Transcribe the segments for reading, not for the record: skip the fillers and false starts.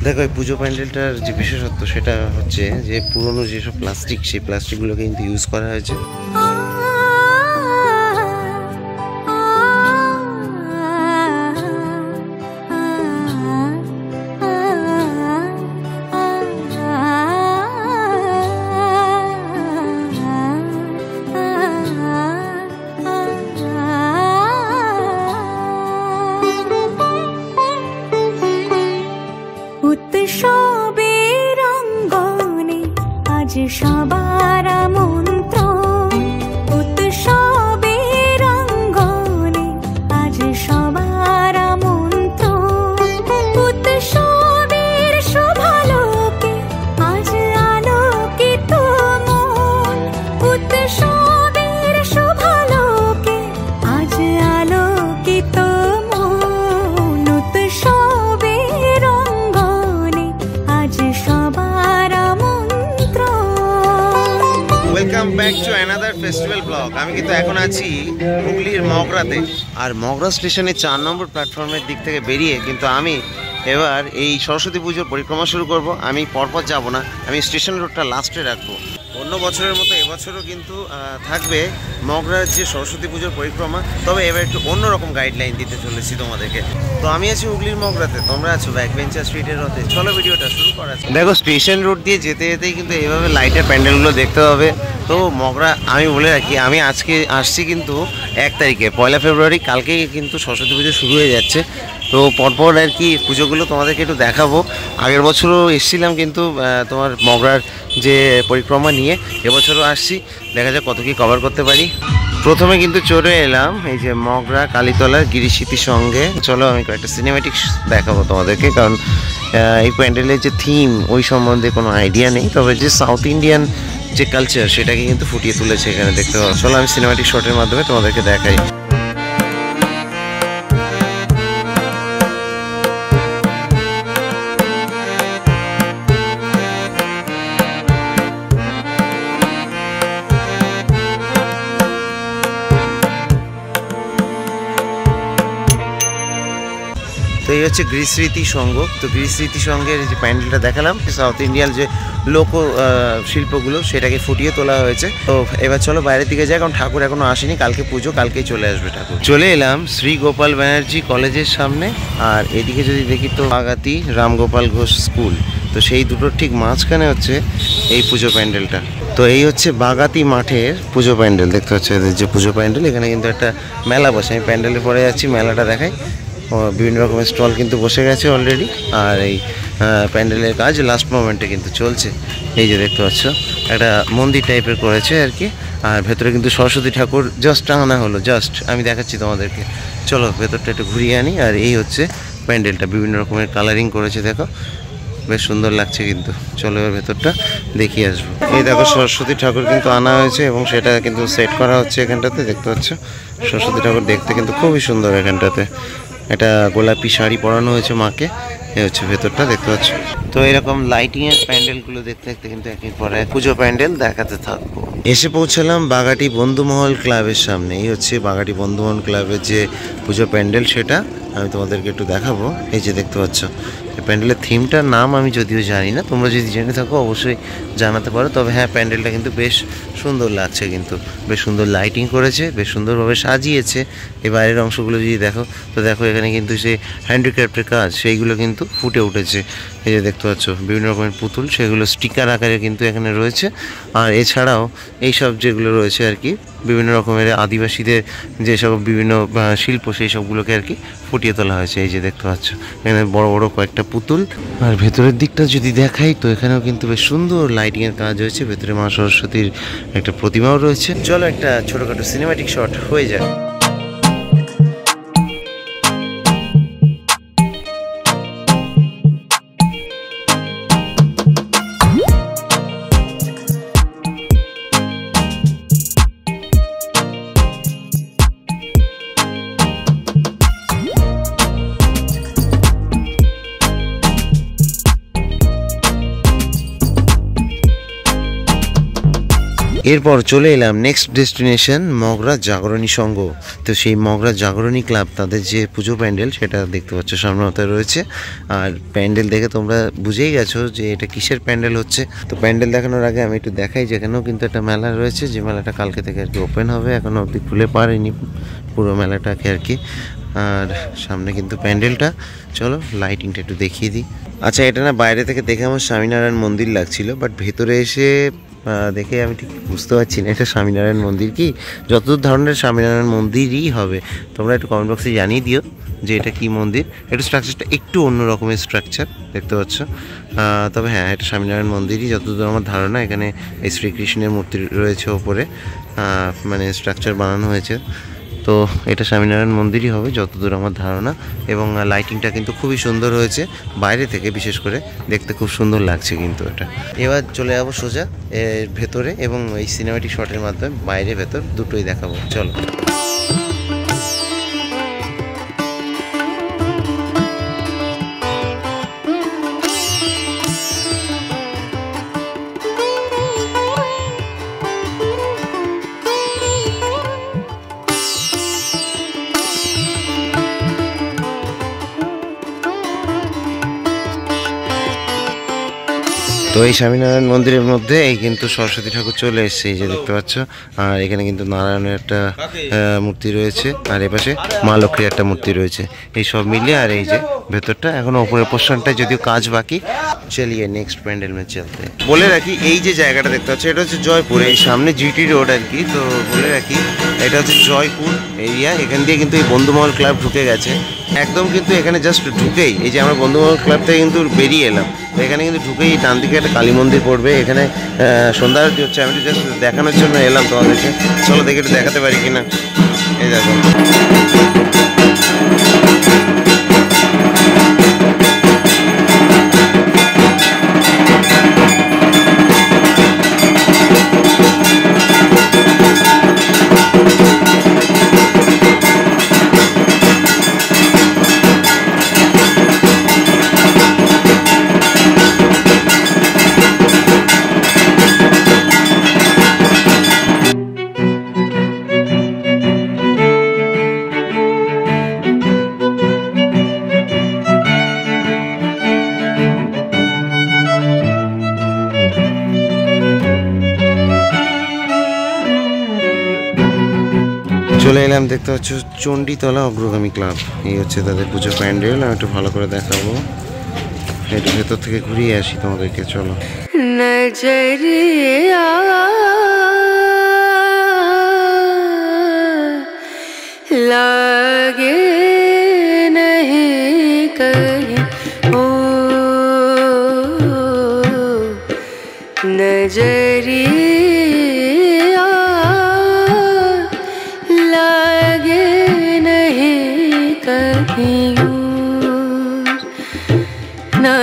দেখো এই পুজো প্যান্ডেলটার যে বিশেষত্ব সেটা হচ্ছে যে পুরনো যেসব প্লাস্টিক সেই প্লাস্টিকগুলোকে কিন্তু ইউজ করা হয়েছে। সবার মন্ত্র উৎসবের অঙ্গনে আজ সবার মন্ত্র উৎসবের শোভালোকে আজ আলোকিত মন উৎসবের শোভালোকে আজ আলোকিত মন উৎসবের অঙ্গনে আজ সবার welcome back to another festival blog. আমি কিন্তু এখন আছি হুগলির মগরাতে, আর মগরা স্টেশনে 4 নম্বর প্ল্যাটফর্মের দিক থেকে বেরিয়ে কিন্তু আমি এবার এই সরস্বতী পুজোর পরিক্রমা শুরু করব। আমি পরপর যাব না, আমি স্টেশন রোডটা লাস্টে রাখবো। অন্য বছরের মতো এবছরও কিন্তু থাকবে মগরার যে সরস্বতী পুজোর পরিক্রমা, তবে এবার একটু অন্যরকম গাইডলাইন দিতে চলেছি তোমাদেরকে। তো আমি আছি হুগলির মগরাতে, তোমরা আছো ব্যাকবেঞ্চার স্ট্রিটের রথে। চলো ভিডিওটা শুরু করা যাক। দেখো স্টেশন রোড দিয়ে যেতে যেতেই কিন্তু এইভাবে লাইটের প্যান্ডেলগুলো দেখতে হবে। তো মগরা আমি বলে রাখি, আমি আজকে আসছি কিন্তু 1 তারিখে, 1 ফেব্রুয়ারি, কালকেই কিন্তু সরস্বতী পুজো শুরু হয়ে যাচ্ছে। তো পরপর আর কি পুজোগুলো তোমাদেরকে একটু দেখাবো। আগের বছরও এসেছিলাম কিন্তু তোমার মগরার যে পরিক্রমা নিয়ে, এবছরও আসছি, দেখা যাক কত কি কভার করতে পারি। প্রথমে কিন্তু চলে এলাম এই যে মগরা কালীতলার গিরিস্মৃতির সঙ্গে। চলো আমি কয়েকটা সিনেমেটিক দেখাবো তোমাদেরকে, কারণ এই প্যান্ডেলের যে থিম ওই সম্বন্ধে কোনো আইডিয়া নেই, তবে যে সাউথ ইন্ডিয়ান যে কালচার সেটাকে কিন্তু ফুটিয়ে তুলেছে এখানে দেখতে পাবো। চলো আমি সিনেমেটিক শটের মাধ্যমে তোমাদেরকে দেখাই। তো এই হচ্ছে গিরিস্মৃতি সংঘ। তো গিরিস্মৃতি সংঘের যে প্যান্ডেলটা দেখালাম, সাউথ ইন্ডিয়ান যে লোক শিল্পগুলো সেটাকে ফুটিয়ে তোলা হয়েছে। তো এবার চলো বাইরের দিকে যাই, কারণ ঠাকুর এখনো আসেনি, কালকে পুজো, কালকেই চলে আসবে ঠাকুর। চলে এলাম শ্রী গোপাল ব্যানার্জি কলেজের সামনে, আর এদিকে যদি দেখি তো বাগাতি রামগোপাল ঘোষ স্কুল। তো সেই দুটোর ঠিক মাঝখানে হচ্ছে এই পুজো প্যান্ডেলটা। তো এই হচ্ছে বাগাতি মাঠের পুজো প্যান্ডেল, দেখতে হচ্ছে এদের যে পুজো প্যান্ডেল। এখানে কিন্তু একটা মেলা বসে, আমি প্যান্ডেলে পরে যাচ্ছি, মেলাটা দেখাই। বিভিন্ন রকমের স্টল কিন্তু বসে গেছে অলরেডি, আর এই প্যান্ডেলের কাজ লাস্ট মোমেন্টে কিন্তু চলছে। এই যে দেখতে পাচ্ছ একটা মন্দির টাইপের করেছে আর কি, আর ভেতরে কিন্তু সরস্বতী ঠাকুর জাস্ট আনা হলো, জাস্ট আমি দেখাচ্ছি তোমাদেরকে। চলো ভেতরটা একটু ঘুরিয়ে আনি। আর এই হচ্ছে প্যান্ডেলটা, বিভিন্ন রকমের কালারিং করেছে, দেখো বেশ সুন্দর লাগছে কিন্তু। চলো এবার ভেতরটা দেখিয়ে আসবো। এই দেখো সরস্বতী ঠাকুর কিন্তু আনা হয়েছে এবং সেটা কিন্তু সেট করা হচ্ছে এখানটাতে, দেখতে পাচ্ছ সরস্বতী ঠাকুর দেখতে কিন্তু খুবই সুন্দর। এখানটাতে একটা গোলাপি শাড়ি পরানো হয়েছে মাকে, এই হচ্ছে ভেতরটা দেখতে পাচ্ছ। তো এরকম লাইটিংয়ের প্যান্ডেলগুলো দেখতে দেখতে কিন্তু একের পর এক পুজো প্যান্ডেল দেখাতে থাকবো। এসে পৌঁছালাম বাগাটি বন্ধুমহল ক্লাবের সামনে। এই হচ্ছে বাগাটি বন্ধুমহল ক্লাবের যে পুজো প্যান্ডেল, সেটা আমি তোমাদেরকে একটু দেখাবো। এই যে দেখতে পাচ্ছ প্যান্ডেলের থিমটার নাম আমি যদিও জানি না, তোমরা যদি জেনে থাকো অবশ্যই জানাতে পারো। তবে হ্যাঁ, প্যান্ডেলটা কিন্তু বেশ সুন্দর লাগছে, কিন্তু বেশ সুন্দর লাইটিং করেছে, বেশ সুন্দরভাবে সাজিয়েছে। এই বাইরের অংশগুলো যদি দেখো, তো দেখো এখানে কিন্তু যে হ্যান্ডিক্রাফটের কাজ সেইগুলো কিন্তু ফুটে উঠেছে। এই যে দেখতে পাচ্ছ বিভিন্ন রকমের পুতুল, সেগুলো স্টিকার আকারে কিন্তু এখানে রয়েছে। আর এছাড়াও এইসব যেগুলো রয়েছে আর কি, বিভিন্ন রকমের আদিবাসীদের যেসব বিভিন্ন শিল্প, সেই সবগুলোকে আর কি ফুটিয়ে তোলা হয়েছে। এই যে দেখতে পাচ্ছ এখানে বড় বড় কয়েকটা পুতুল। আর ভেতরের দিকটা যদি দেখাই, তো এখানেও কিন্তু বেশ সুন্দর লাইটিংয়ের কাজ হয়েছে। ভেতরে মা সরস্বতীর একটা প্রতিমাও রয়েছে। চলো একটা ছোটোখাটো সিনেমাটিক শট হয়ে যায়। এরপর চলে এলাম নেক্সট ডেস্টিনেশন মগরা জাগরণী সংঘ। তো সেই মগরা জাগরণী ক্লাব তাদের যে পুজো প্যান্ডেল সেটা দেখতে পাচ্ছ সামনে মাথায় রয়েছে। আর প্যান্ডেল দেখে তোমরা বুঝেই গেছো যে এটা কিসের প্যান্ডেল হচ্ছে। তো প্যান্ডেল দেখানোর আগে আমি একটু দেখাই, যেখানেও কিন্তু একটা মেলা রয়েছে, যে মেলাটা কালকে থেকে আর কি ওপেন হবে, এখনও অবধি খুলে পারেনি পুরো মেলাটাকে আর কি। আর সামনে কিন্তু প্যান্ডেলটা, চলো লাইটিংটা একটু দেখিয়ে দিই। আচ্ছা, এটা না বাইরে থেকে দেখে আমার স্বামীনারায়ণ মন্দির লাগছিল, বাট ভেতরে এসে দেখে আমি ঠিক বুঝতে পারছি না এটা স্বামীনারায়ণ মন্দির কি। যতদূর ধরনের স্বামীনারায়ণ মন্দিরই হবে, তোমরা একটু কমেন্ট বক্সে জানিয়ে দিও যে এটা কি মন্দির। একটু স্ট্রাকচারটা একটু অন্য রকমের স্ট্রাকচার দেখতে পাচ্ছ, তবে হ্যাঁ এটা স্বামীনারায়ণ মন্দিরই যতদূর আমার ধারণা। এখানে এই শ্রীকৃষ্ণের মূর্তি রয়েছে ওপরে, মানে স্ট্রাকচার বানানো হয়েছে, তো এটা স্বামীনারায়ণ মন্দিরই হবে যতদূর আমার ধারণা। এবং লাইটিংটা কিন্তু খুবই সুন্দর হয়েছে, বাইরে থেকে বিশেষ করে দেখতে খুব সুন্দর লাগছে কিন্তু এটা। এবার চলে যাবো সোজা এর ভেতরে, এবং এই সিনেমাটিক শটের মাধ্যমে বাইরে ভেতর দুটোই দেখাবো, চলো। তো এই স্বামীনারায়ণ মন্দিরের মধ্যে এই কিন্তু সরস্বতী ঠাকুর চলে এসেছে, এই যে দেখতে পাচ্ছ। আর এখানে কিন্তু নারায়ণের একটা মূর্তি রয়েছে, আর এপাশে মা লক্ষ্মীর একটা মূর্তি রয়েছে, এই সব মিলিয়ে। আর এই যে ভেতরটা এখনো উপরের পোর্শনটায় যদিও কাজ বাকি। চলিয়ে নেক্সট প্যান্ডেল মে চলতে। বলে রাখি এই যে জায়গাটা দেখতে পাচ্ছ এটা হচ্ছে জয়পুর, এই সামনে জিটি রোড আর কি। তো বলে রাখি এটা হচ্ছে জয়পুর এরিয়া। এখান দিয়ে কিন্তু এই বন্ধুমহল ক্লাব ঢুকে গেছে একদম, কিন্তু এখানে জাস্ট ঢুকেই এই যে আমরা বন্ধুমহল ক্লাব থেকে কিন্তু বেরিয়ে এলাম, তো এখানে কিন্তু ঢুকেই ডান দিকে একটা কালী মন্দির পড়বে। এখানে সন্ধ্যা আরতি হচ্ছে, আমি জাস্ট দেখানোর জন্য এলাম তোমাদেরকে, চলো দেখে একটু দেখাতে পারি কিনা। এই দেখো চলে এলাম, দেখতে পাচ্ছ চণ্ডীতলা অগ্রগামী ক্লাব। এই হচ্ছে তাদের পুজো প্যান্ডেল, আমি একটু ভালো করে দেখাবো, একটু ভেতর থেকে ঘুরিয়ে আসি তোমাদেরকে, চলো। नजरिया लागे नहीं कहीं ओ नजरिया लागे नहीं कहीं ना।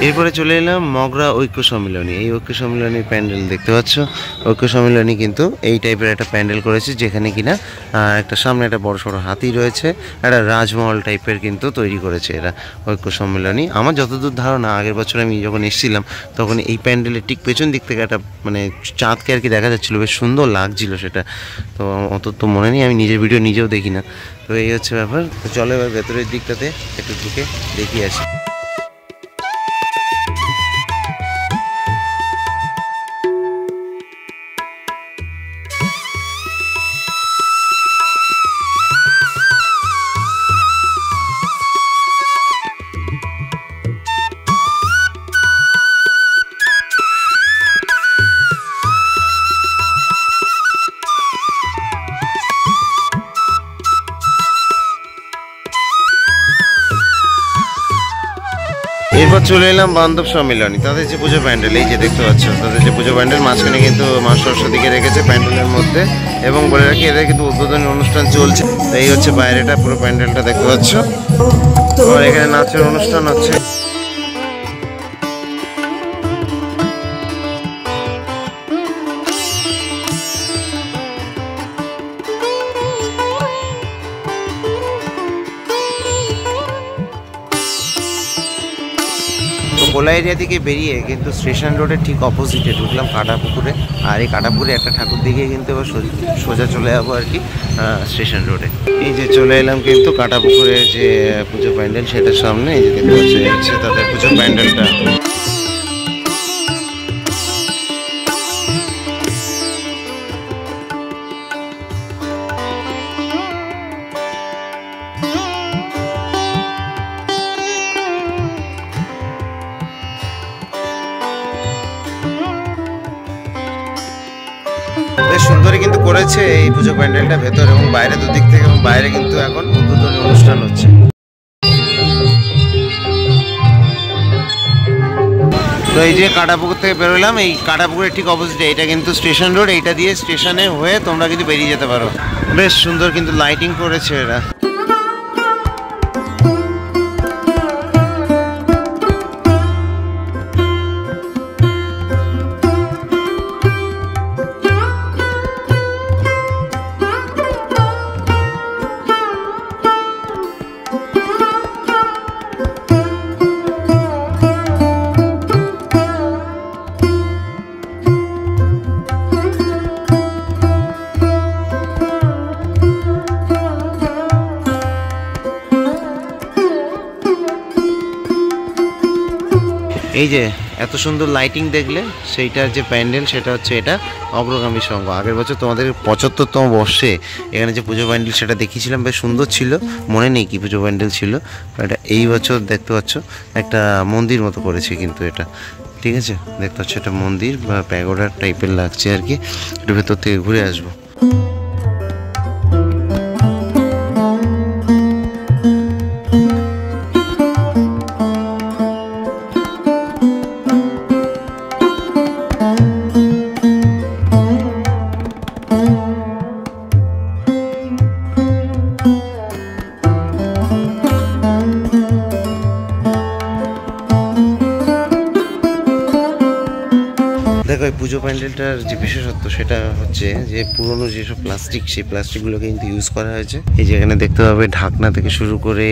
এরপরে চলে এলাম মগরা ঐক্য সম্মিলনী। এই ঐক্য সম্মিলনীর প্যান্ডেল দেখতে পাচ্ছ। ঐক্য সম্মিলনী কিন্তু এই টাইপের একটা প্যান্ডেল করেছে, যেখানে কিনা একটা সামনে একটা বড় সড়ো হাতি রয়েছে, একটা রাজমহল টাইপের কিন্তু তৈরি করেছে এরা। ঐক্য সম্মিলনী আমার যতদূর ধারণা, আগের বছর আমি যখন এসেছিলাম তখন এই প্যান্ডেলের ঠিক পেছন দিক থেকে একটা মানে চাঁদকে আর কি দেখা যাচ্ছিলো, বেশ সুন্দর লাগছিল সেটা। তো অত তো মনে নেই, আমি নিজের ভিডিও নিজেও দেখি না। তো এই হচ্ছে ব্যাপার। তো চলো এবার ভেতরের দিকটাতে একটু ঢুকে দেখিয়ে আসি। এরপর চলে এলাম বান্ধব সম্মিলনী, তাদের যে পুজো প্যান্ডেল, এই যে দেখতে পাচ্ছ তাদের যে পুজো প্যান্ডেল, মাঝখানে কিন্তু মা সরস্বতীকে রেখেছে প্যান্ডেলের মধ্যে। এবং বলে রাখি এদের কিন্তু উদ্বোধনী অনুষ্ঠান চলছে। এই হচ্ছে বাইরেটা, পুরো প্যান্ডেলটা দেখতে পাচ্ছ। আর এখানে নাচের অনুষ্ঠান হচ্ছে। কোলা এরিয়া থেকে বেরিয়ে কিন্তু স্টেশন রোডের ঠিক অপোজিটে ঢুকলাম কাটাপুকুরে। আর এই কাটাপুরে একটা ঠাকুর দিকে কিন্তু এবার সোজা চলে যাবো আর কি স্টেশন রোডে। এই যে চলে এলাম কিন্তু কাটাপুকুরের যে পুজো প্যান্ডেল সেটার সামনে। এই যে দেখতে পাচ্ছি হচ্ছে তাদের পুজো প্যান্ডেলটা। বেশ সুন্দরই কিন্তু করেছে এই পুজো প্যান্ডেলটা, ভেতর এবং বাইরে দুদিক থেকে। এবং বাইরে কিন্তু এখন উদ্বোধনী অনুষ্ঠান হচ্ছে। তো এই যে কাটাপুকুর থেকে বেরোলাম, এই কাটাপুকুরের ঠিক অপোজিটে এটা কিন্তু স্টেশন রোড। এইটা দিয়ে স্টেশনে হয়ে তোমরা কিন্তু বেরিয়ে যেতে পারো। বেশ সুন্দর কিন্তু লাইটিং করেছে এরা। এই যে এত সুন্দর লাইটিং দেখলে, সেইটার যে প্যান্ডেল সেটা হচ্ছে এটা অগ্রগামী সংঘ। আগের বছর তোমাদের 75তম বর্ষে এখানে যে পুজো প্যান্ডেল সেটা দেখিয়েছিলাম, বেশ সুন্দর ছিল। মনে নেই কি পুজো প্যান্ডেল ছিল, এটা এই বছর দেখতে পাচ্ছ একটা মন্দির মতো করেছে কিন্তু এটা, ঠিক আছে? দেখতে পাচ্ছ এটা মন্দির বা প্যাগোডা টাইপের লাগছে আর কি। একটু ভেতর থেকে ঘুরে আসবো। দেখো এই পুজো প্যান্ডেলটার যে বিশেষত্ব সেটা হচ্ছে যে পুরনো যেসব প্লাস্টিক, সেই প্লাস্টিকগুলোকে কিন্তু ইউজ করা হয়েছে। এই যে এখানে দেখতে পাবে ঢাকনা থেকে শুরু করে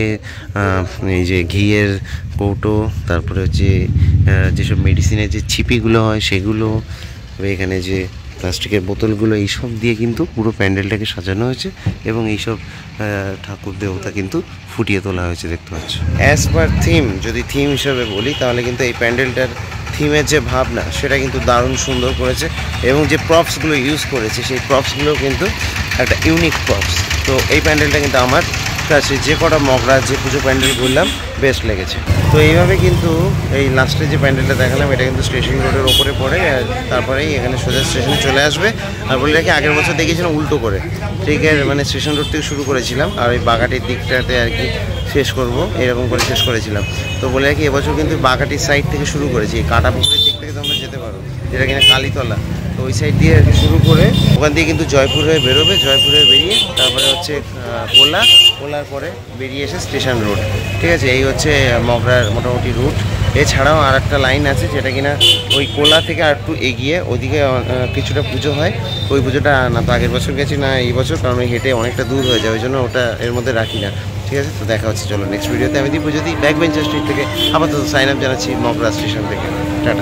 এই যে ঘিয়ের কৌটো, তারপরে হচ্ছে যেসব মেডিসিনের যে ছিপিগুলো হয় সেগুলো, এখানে যে প্লাস্টিকের বোতলগুলো, এইসব দিয়ে কিন্তু পুরো প্যান্ডেলটাকে সাজানো হয়েছে। এবং এইসব ঠাকুর দেবতা কিন্তু ফুটিয়ে তোলা হয়েছে, দেখতে পাচ্ছ। অ্যাজ পার থিম, যদি থিম হিসেবে বলি তাহলে কিন্তু এই প্যান্ডেলটার থিমের যে ভাবনা সেটা কিন্তু দারুণ সুন্দর করেছে। এবং যে প্রপসগুলো ইউজ করেছে সেই প্রপসগুলো কিন্তু একটা ইউনিক প্রপস। তো এই প্যান্ডেলটা কিন্তু আমার কাছে যে কটা মগরা যে পুজো প্যান্ডেল বললাম বেস্ট লেগেছে। তো এইভাবে কিন্তু এই লাস্টে যে প্যান্ডেলটা দেখালাম এটা কিন্তু স্টেশন রোডের ওপরে পড়ে, তারপরেই এখানে সোজা স্টেশনে চলে আসবে। আর বলে রাখি আগের বছর দেখেছিলাম উল্টো করে, ঠিক আছে, মানে স্টেশন রোড থেকে শুরু করেছিলাম আর ওই বাগাটির দিকটাতে আর কি শেষ করব, এরকম করে শেষ করেছিলাম। তো বলে রাখি এবছর কিন্তু বাগাটির সাইড থেকে শুরু করেছি, কাটাপুকুরের দিক থেকে তোমরা যেতে পারো, যেটা কিনা কালীতলা। তো ওই সাইড দিয়ে শুরু করে ওখান দিয়ে কিন্তু জয়পুর হয়ে বেরোবে, জয়পুরে বেরিয়ে তারপরে হচ্ছে কোলার পরে বেরিয়ে এসে স্টেশন রোড, ঠিক আছে? এই হচ্ছে মগরার মোটামুটি রুট। এছাড়াও আর একটা লাইন আছে যেটা কিনা ওই কোলা থেকে আর একটু এগিয়ে ওদিকে কিছুটা পুজো হয়। ওই পুজোটা না তো আগের বছর গেছি না এই বছর, কারণ ওই হেঁটে অনেকটা দূর হয়ে যায়, ওই জন্য ওটা এর মধ্যে রাখি না, ঠিক আছে? তো দেখা হচ্ছে, চলো নেক্সট ভিডিওতে। আমি পুজো দিই ব্যাক বেঞ্চার স্ট্রিট থেকে। আপাতত সাইন আপ জানাচ্ছি মগরা স্টেশন থেকে। টাটা।